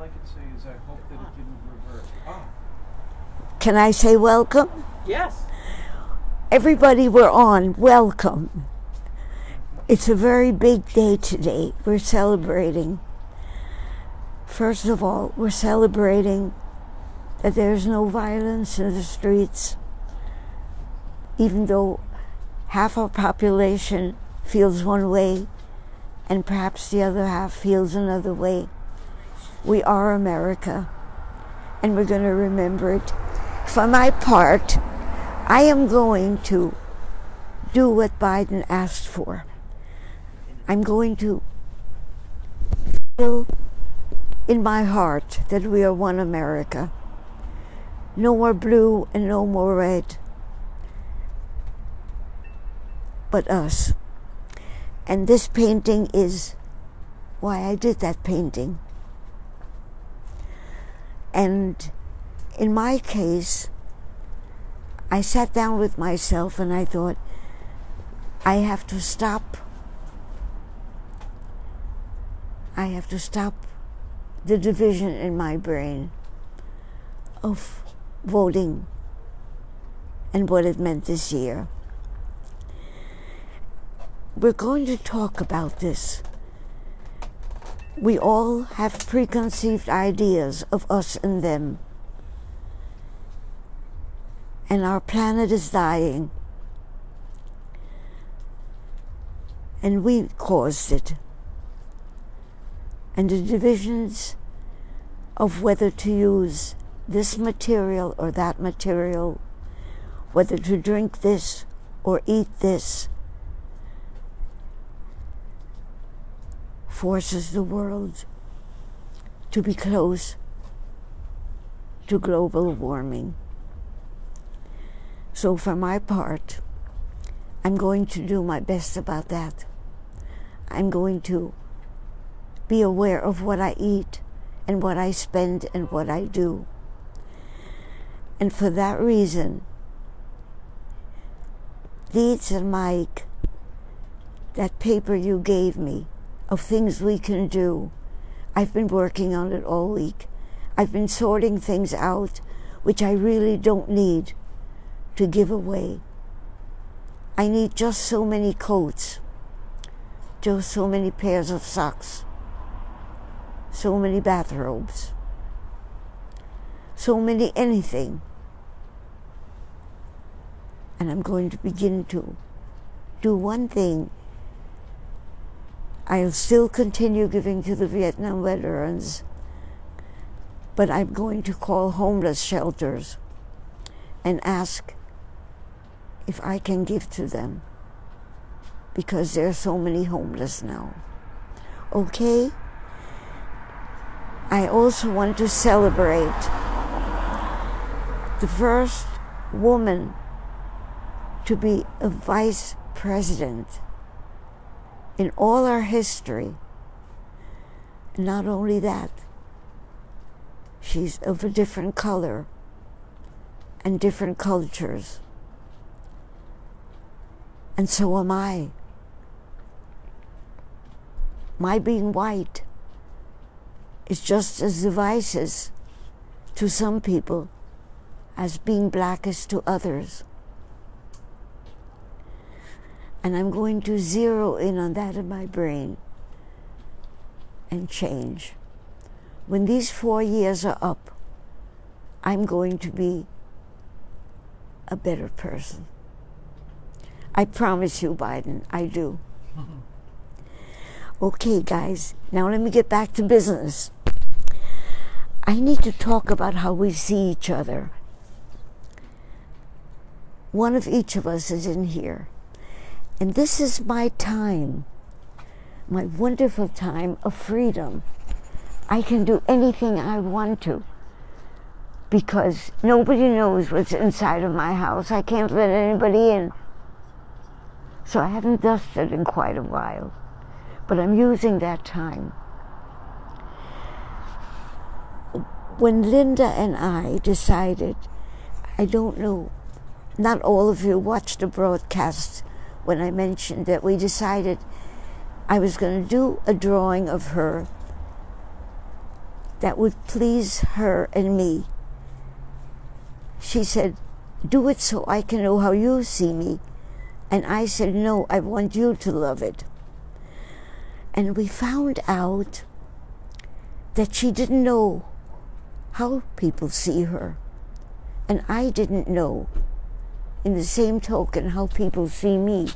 All I can say is I hope that it didn't revert. Oh. Can I say welcome? Yes. Everybody, we're on. Welcome. It's a very big day today. We're celebrating. First of all, we're celebrating that there's no violence in the streets, even though half our population feels one way and perhaps the other half feels another way. We are America, and we're going to remember it. For my part, I am going to do what Biden asked for. I'm going to feel in my heart that we are one America. No more blue and no more red, but us. And this painting is why I did that painting. And in my case, I sat down with myself and I thought, I have to stop. I have to stop the division in my brain of voting and what it meant this year. We're going to talk about this. We all have preconceived ideas of us and them. And our planet is dying. And we caused it. And the divisions of whether to use this material or that material, whether to drink this or eat this, forces the world to be close to global warming. So for my part, I'm going to do my best about that. I'm going to be aware of what I eat and what I spend and what I do. And for that reason, Deeds and Mike, that paper you gave me of things we can do, I've been working on it all week. I've been sorting things out which I really don't need to give away. I need just so many coats, just so many pairs of socks, so many bathrobes, so many anything. And I'm going to begin to do one thing. I'll still continue giving to the Vietnam veterans, but I'm going to call homeless shelters and ask if I can give to them, because there are so many homeless now. Okay? I also want to celebrate the first woman to be a vice president in all our history. Not only that, she's of a different color and different cultures. And so am I. My being white is just as divisive to some people as being black is to others. And I'm going to zero in on that in my brain and change. When these 4 years are up, I'm going to be a better person. I promise you, Biden, I do. Okay, guys, now let me get back to business. I need to talk about how we see each other. One of each of us is in here. And this is my time, my wonderful time of freedom. I can do anything I want to because nobody knows what's inside of my house. I can't let anybody in. So I haven't dusted in quite a while, but I'm using that time. When Linda and I decided, I don't know, not all of you watched the broadcast when I mentioned that we decided I was going to do a drawing of her that would please her and me. She said, do it so I can know how you see me. And I said, no, I want you to love it. And we found out that she didn't know how people see her. And I didn't know, in the same token, how people see me.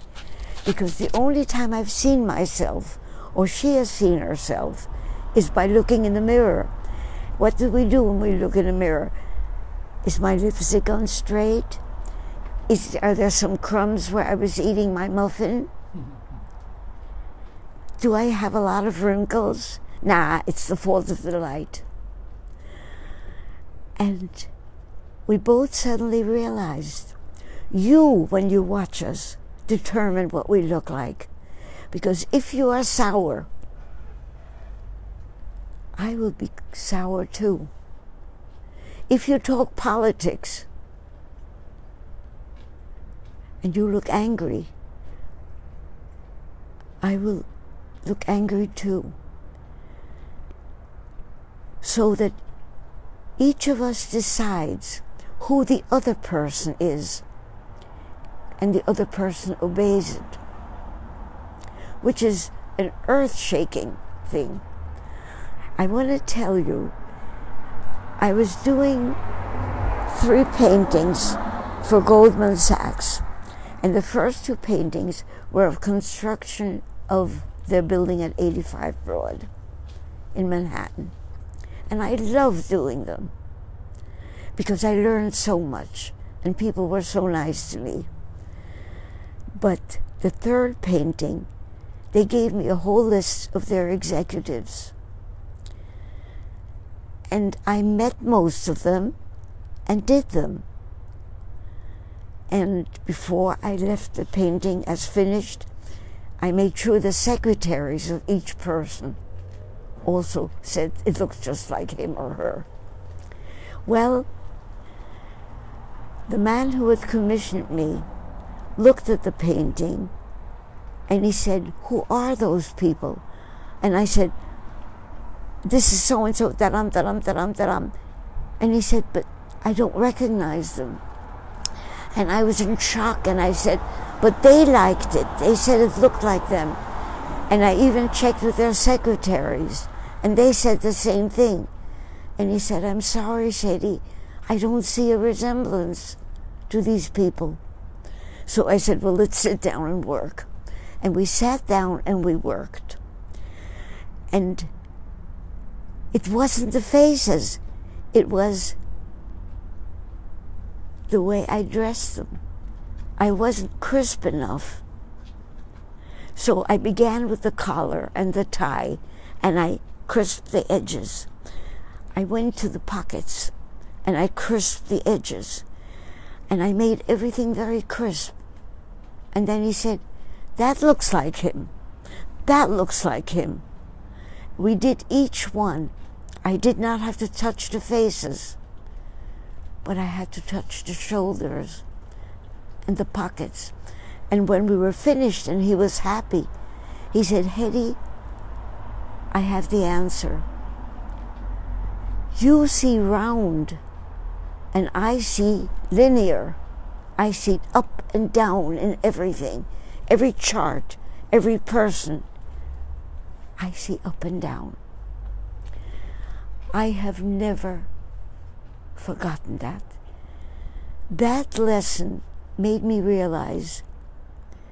Because the only time I've seen myself, or she has seen herself, is by looking in the mirror. What do we do when we look in the mirror? Is my lipstick on straight? Are there some crumbs where I was eating my muffin? Do I have a lot of wrinkles? Nah, it's the fault of the light. And we both suddenly realized, you, when you watch us, determine what we look like. Because if you are sour, I will be sour too. If you talk politics and you look angry, I will look angry too. So that each of us decides who the other person is, and the other person obeys it, which is an earth-shaking thing. I want to tell you, I was doing 3 paintings for Goldman Sachs, and the first 2 paintings were of construction of their building at 85 Broad in Manhattan. And I loved doing them because I learned so much and people were so nice to me. But the 3rd painting, they gave me a whole list of their executives. And I met most of them and did them. And before I left the painting as finished, I made sure the secretaries of each person also said it looks just like him or her. Well, the man who had commissioned me looked at the painting and he said, who are those people? And I said, this is so-and-so, da-dum, da-dum, da-dum, da-dum. And he said, but I don't recognize them. And I was in shock and I said, but they liked it. They said it looked like them. And I even checked with their secretaries and they said the same thing. And he said, I'm sorry, Hedy, I don't see a resemblance to these people. So I said, well, let's sit down and work. And we sat down and we worked. And it wasn't the faces, it was the way I dressed them. I wasn't crisp enough. So I began with the collar and the tie, and I crisped the edges. I went to the pockets, and I crisped the edges. And I made everything very crisp. And then he said, that looks like him. That looks like him. We did each one. I did not have to touch the faces, but I had to touch the shoulders and the pockets. And when we were finished and he was happy, he said, Hedy, I have the answer. You see round, and I see linear. I see up and down in everything, every chart, every person. I see up and down. I have never forgotten that. That lesson made me realize,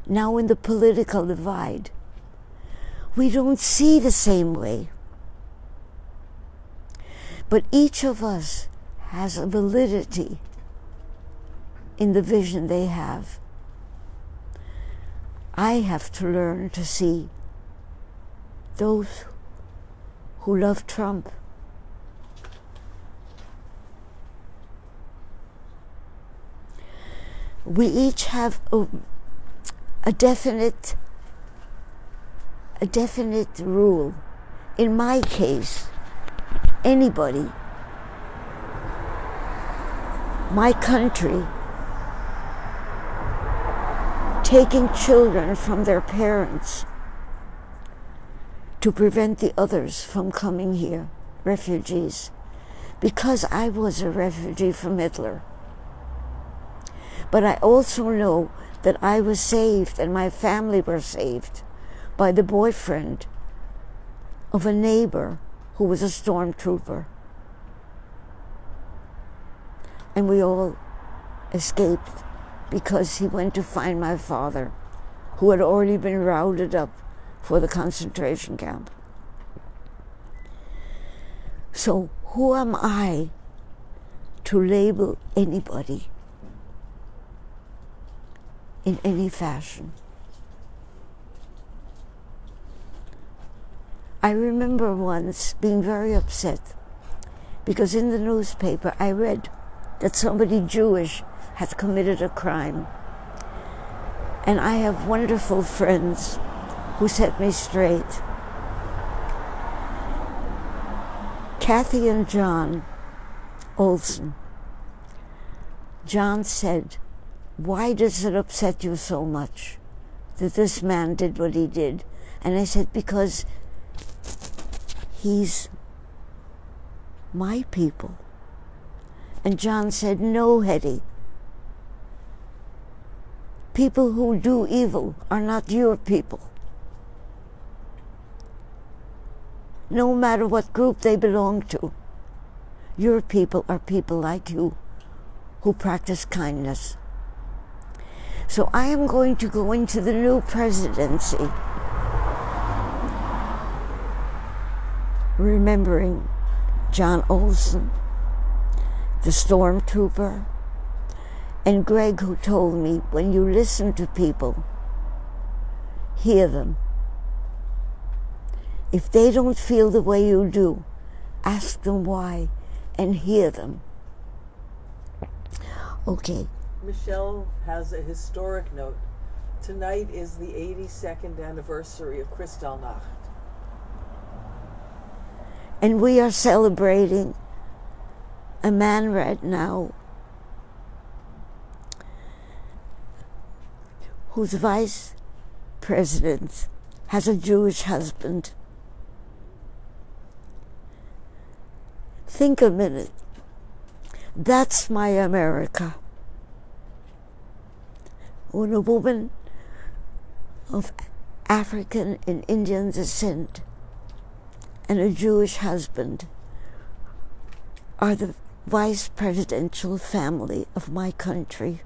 now in the political divide, we don't see the same way. But each of us has a validity in the vision they have. I have to learn to see those who love Trump. We each have a definite rule. In my case, anybody, my country, taking children from their parents to prevent the others from coming here. refugees because I was a refugee from Hitler. But I also know that I was saved and my family were saved by the boyfriend of a neighbor who was a stormtrooper. And we all escaped because he went to find my father, who had already been rounded up for the concentration camp. So who am I to label anybody in any fashion? I remember once being very upset because in the newspaper I read that somebody Jewish had committed a crime. And I have wonderful friends who set me straight. Kathy and John Olson. John said, "Why does it upset you so much that this man did what he did?" And I said, "Because he's my people." And John said, "No, Hedy. People who do evil are not your people. No matter what group they belong to, your people are people like you who practice kindness." So I am going to go into the new presidency remembering John Olson, the stormtrooper, and Greg, who told me, when you listen to people, hear them. If they don't feel the way you do, ask them why and hear them. Okay. Michelle has a historic note. Tonight is the 82nd anniversary of Kristallnacht. And we are celebrating a man right now whose vice president has a Jewish husband. Think a minute. That's my America. When a woman of African and Indian descent and a Jewish husband are the vice presidential family of my country.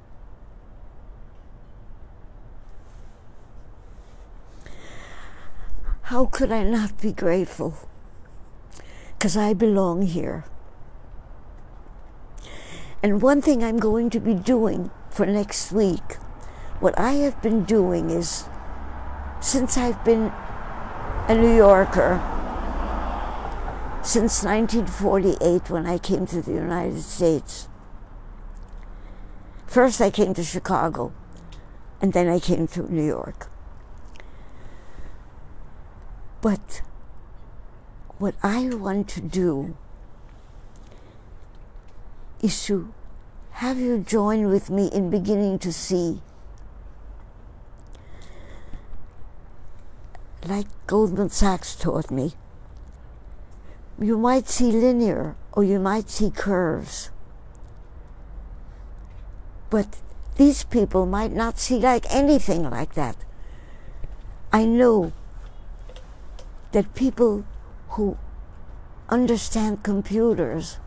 How could I not be grateful? Because I belong here. And one thing I'm going to be doing for next week, what I have been doing is, since I've been a New Yorker, since 1948 when I came to the United States. First I came to Chicago, and then I came to New York. But what I want to do is to have you join with me in beginning to see, like Goldman Sachs taught me, you might see linear or you might see curves. But these people might not see like anything like that. I know that people who understand computers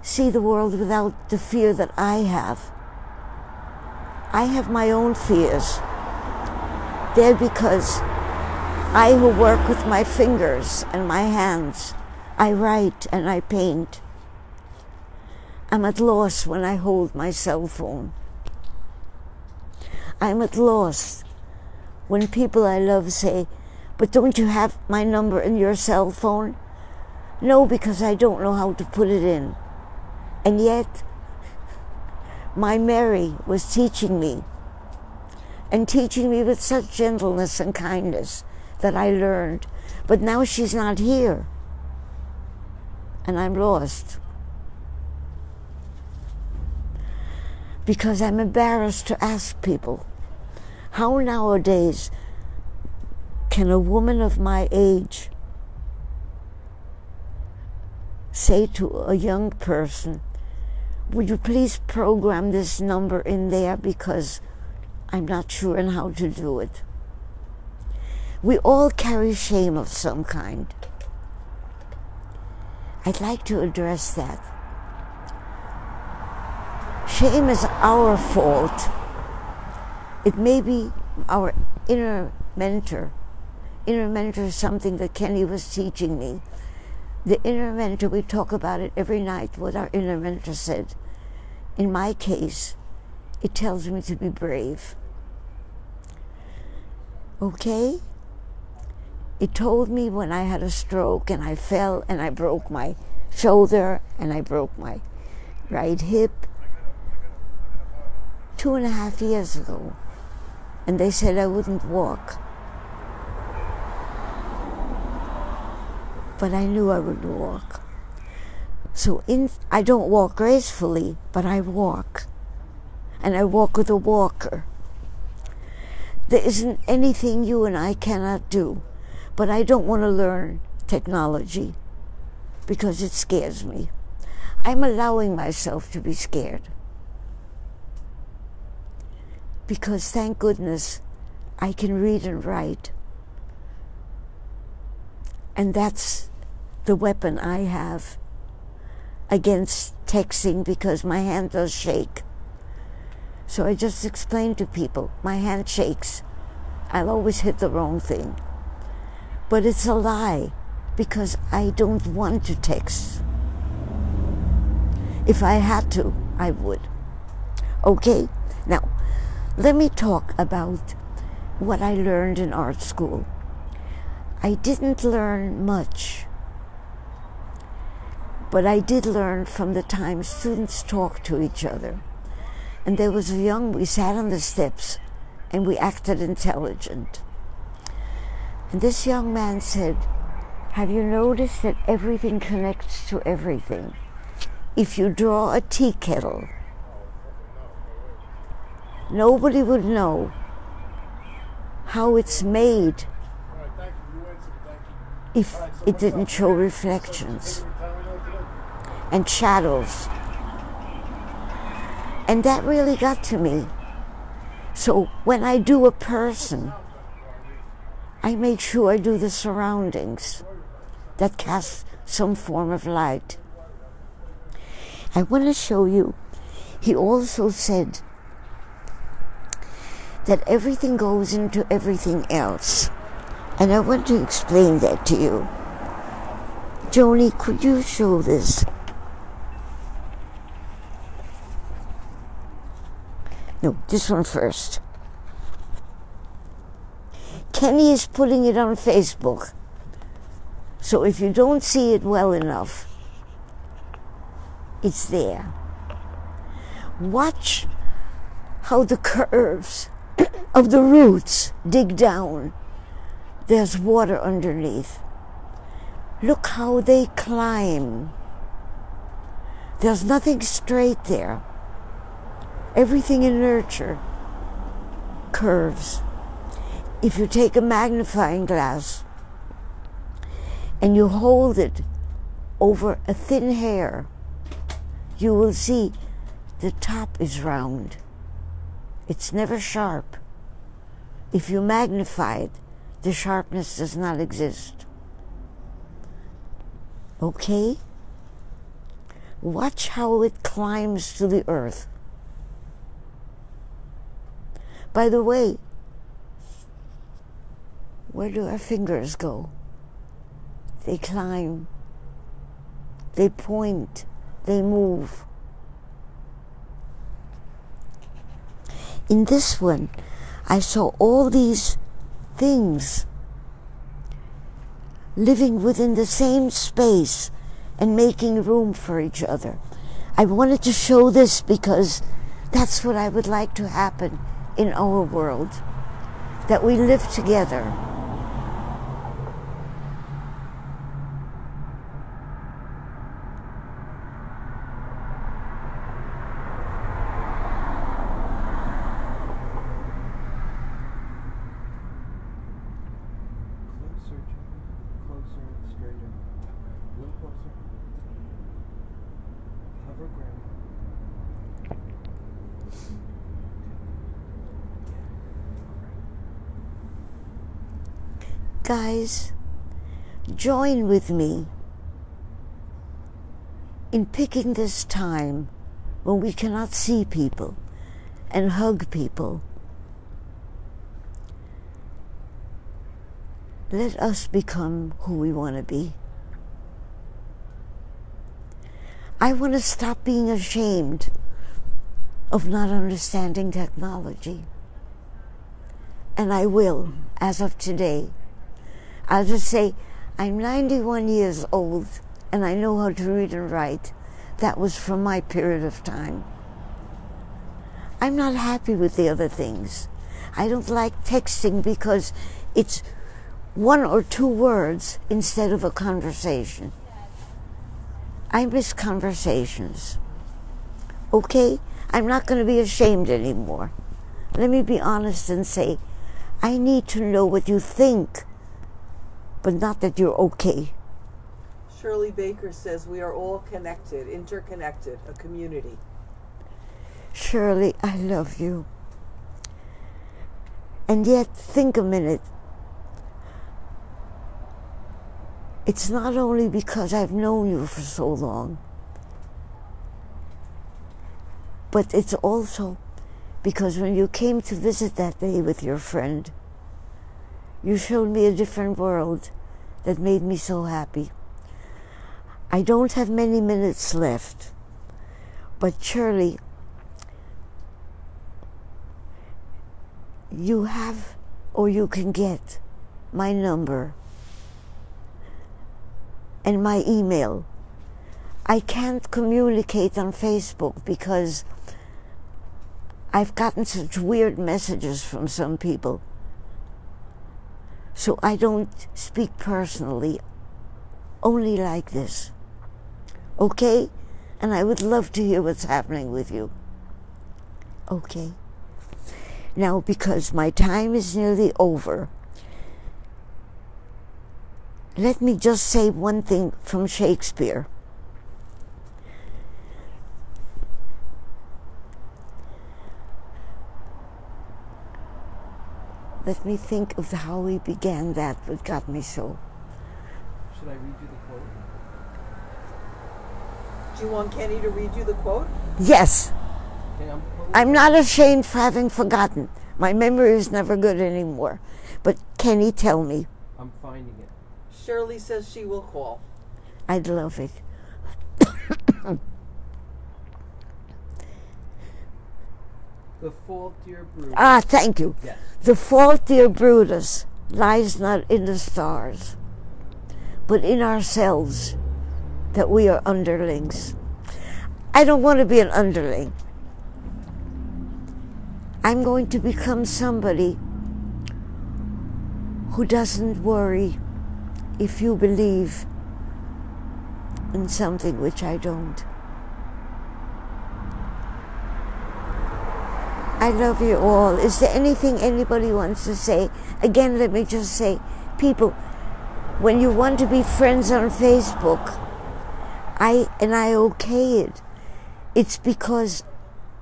see the world without the fear that I have. I have my own fears. They're because I who work with my fingers and my hands, I write and I paint. I'm at loss when I hold my cell phone. I'm at loss when people I love say, "But don't you have my number in your cell phone?" No, because I don't know how to put it in. And yet, my Mary was teaching me, and teaching me with such gentleness and kindness that I learned. But now she's not here, and I'm lost. Because I'm embarrassed to ask people, how nowadays can a woman of my age say to a young person, would you please program this number in there because I'm not sure on how to do it. We all carry shame of some kind. I'd like to address that. Shame is our fault. It may be our inner mentor. Inner mentor is something that Kenny was teaching me. The inner mentor, we talk about it every night, what our inner mentor said. In my case, it tells me to be brave. Okay? It told me when I had a stroke and I fell and I broke my shoulder and I broke my right hip 2.5 years ago. And they said I wouldn't walk. But I knew I would walk. So I don't walk gracefully, but I walk. And I walk with a walker. There isn't anything you and I cannot do, but I don't want to learn technology because it scares me. I'm allowing myself to be scared. Because thank goodness I can read and write. And that's the weapon I have against texting because my hand does shake. So I just explained to people, my hand shakes. I'll always hit the wrong thing. But it's a lie because I don't want to text. If I had to, I would. Okay? Now, let me talk about what I learned in art school. I didn't learn much, but I did learn from the time students talked to each other. And there was we sat on the steps and we acted intelligent. And this young man said, have you noticed that everything connects to everything? If you draw a tea kettle, nobody would know how it's made if it didn't show reflections and shadows. And that really got to me. So when I do a person, I make sure I do the surroundings that cast some form of light. I want to show you, he also said that everything goes into everything else. And I want to explain that to you. Joni, could you show this? No, this one first. Kenny is putting it on Facebook. So if you don't see it well enough, it's there. Watch how the curves of the roots dig down. There's water underneath. Look how they climb. There's nothing straight there. Everything in nurture curves. If you take a magnifying glass and you hold it over a thin hair, you will see the top is round. It's never sharp. If you magnify it, the sharpness does not exist. Okay? Watch how it climbs to the earth. By the way, where do our fingers go? They climb, they point, they move. In this one, I saw all these things living within the same space and making room for each other. I wanted to show this because that's what I would like to happen in our world, that we live together. Closer and straighter. A little closer. Love her grandma. Guys, join with me in picking this time when we cannot see people and hug people. Let us become who we want to be. I want to stop being ashamed of not understanding technology. And I will, as of today. I'll just say, I'm 91 years old and I know how to read and write. That was from my period of time. I'm not happy with the other things. I don't like texting because it's one or two words instead of a conversation. I miss conversations. Okay? I'm not going to be ashamed anymore. Let me be honest and say, I need to know what you think, but not that you're okay. Shirley Baker says we are all connected, interconnected, a community. Shirley, I love you. And yet, think a minute. It's not only because I've known you for so long, but it's also because when you came to visit that day with your friend, you showed me a different world that made me so happy. I don't have many minutes left, but Shirley, you have or you can get my number and my email. I can't communicate on Facebook because I've gotten such weird messages from some people. So I don't speak personally, only like this. Okay? And I would love to hear what's happening with you. Okay? Now, because my time is nearly over, let me just say one thing from Shakespeare. Let me think of how we began that, what got me so. Should I read you the quote? Do you want Kenny to read you the quote? Yes. Okay, I'm not ashamed for having forgotten. My memory is never good anymore. But Kenny, tell me. I'm finding it. Shirley says she will call. I'd love it. The fault, dear Bruce. Ah, thank you. Yes. The fault, dear Brutus, lies not in the stars, but in ourselves, that we are underlings. I don't want to be an underling. I'm going to become somebody who doesn't worry if you believe in something which I don't. I love you all. Is there anything anybody wants to say? Again, let me just say, people, when you want to be friends on Facebook, I okay it. It's because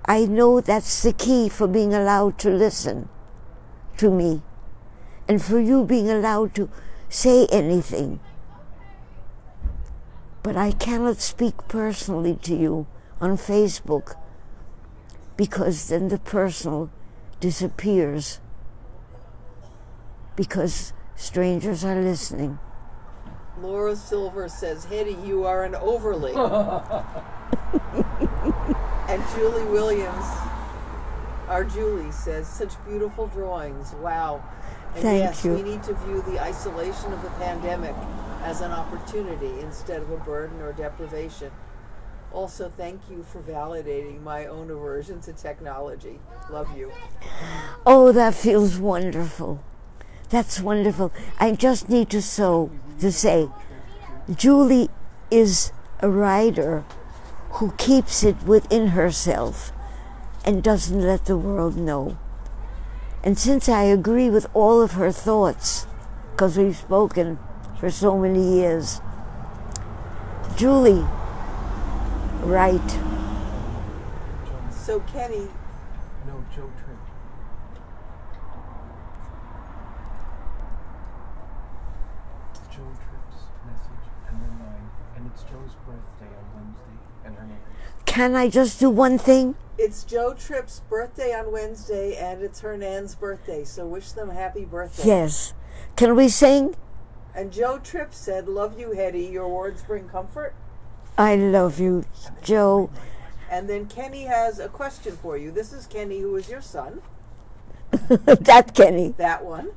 I know that's the key for being allowed to listen to me and for you being allowed to say anything. But I cannot speak personally to you on Facebook because then the personal disappears because strangers are listening. Laura Silver says, Hedy, you are an overly. And Julie Williams, our Julie, says, such beautiful drawings. Wow. And Thank yes, you. we need to view the isolation of the pandemic as an opportunity instead of a burden or deprivation. Also, thank you for validating my own aversion to technology. Love you. Oh, that feels wonderful. That's wonderful. I just need to say, Julie is a writer who keeps it within herself and doesn't let the world know. And since I agree with all of her thoughts, because we've spoken for so many years, Julie, Right. Joe, So Kenny, no, Joe Tripp. Joe Tripp's message, and then mine. And it's Joe's birthday on Wednesday, and her name. Can I just do one thing? it's Joe Tripp's birthday on Wednesday, and it's Hernan's birthday, so wish them happy birthday. Yes. Can we sing? And Joe Tripp said, "Love you, Hedy. Your words bring comfort." I love you, Joe. And then Kenny has a question for you. This is Kenny, who is your son. That Kenny. That one.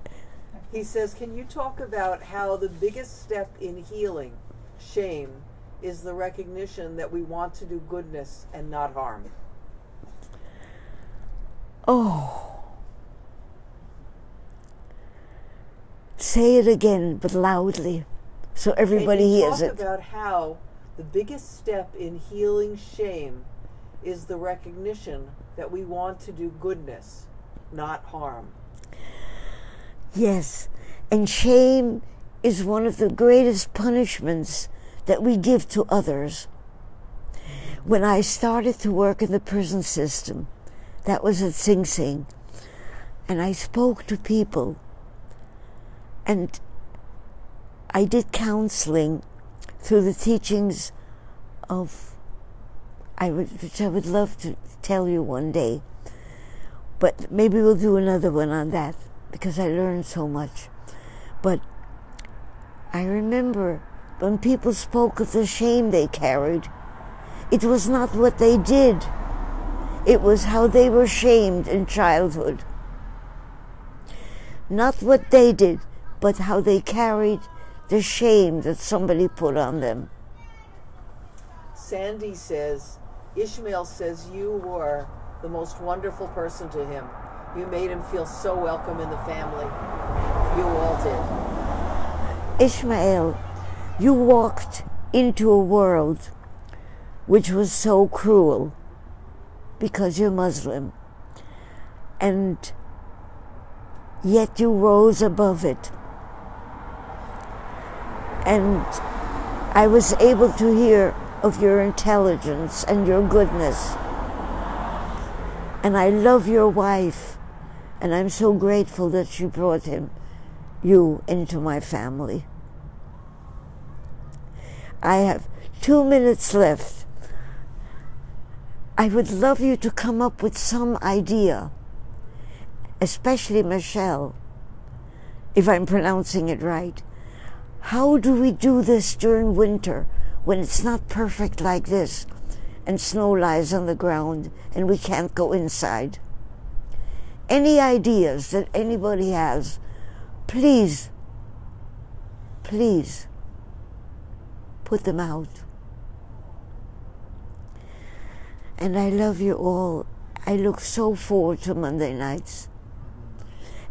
He says, can you talk about how the biggest step in healing shame is the recognition that we want to do goodness and not harm? Oh. Say it again, but loudly, so everybody hears it. Talk about how the biggest step in healing shame is the recognition that we want to do goodness, not harm. Yes, and shame is one of the greatest punishments that we give to others. When I started to work in the prison system, that was at Sing Sing, and I spoke to people, and I did counseling through the teachings of, which I would love to tell you one day, but maybe we'll do another one on that, because I learned so much. But I remember when people spoke of the shame they carried, it was not what they did. It was how they were shamed in childhood. Not what they did, but how they carried the shame that somebody put on them. Sandy says, Ishmael says you were the most wonderful person to him. You made him feel so welcome in the family. You all did. Ishmael, you walked into a world which was so cruel because you're Muslim, and yet you rose above it. And I was able to hear of your intelligence and your goodness. And I love your wife, and I'm so grateful that she brought you into my family. I have 2 minutes left. I would love you to come up with some idea, especially Michelle, if I'm pronouncing it right. How do we do this during winter when it's not perfect like this and snow lies on the ground and we can't go inside? Any ideas that anybody has, please, please put them out. And I love you all. I look so forward to Monday nights.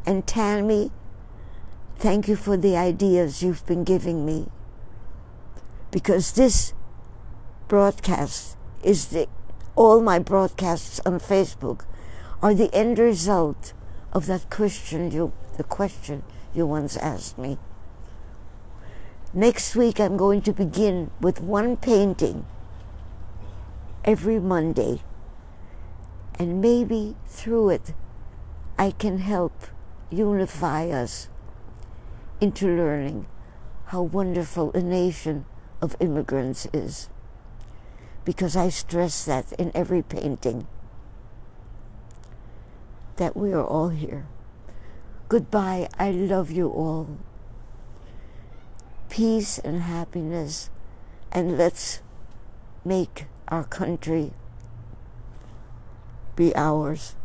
And Tammy, thank you for the ideas you've been giving me. Because this broadcast is all my broadcasts on Facebook are the end result of that the question you once asked me. Next week I'm going to begin with one painting every Monday, and maybe through it I can help unify us into learning how wonderful a nation of immigrants is, because I stress that in every painting, that we are all here. Goodbye. I love you all. Peace and happiness, and let's make our country be ours.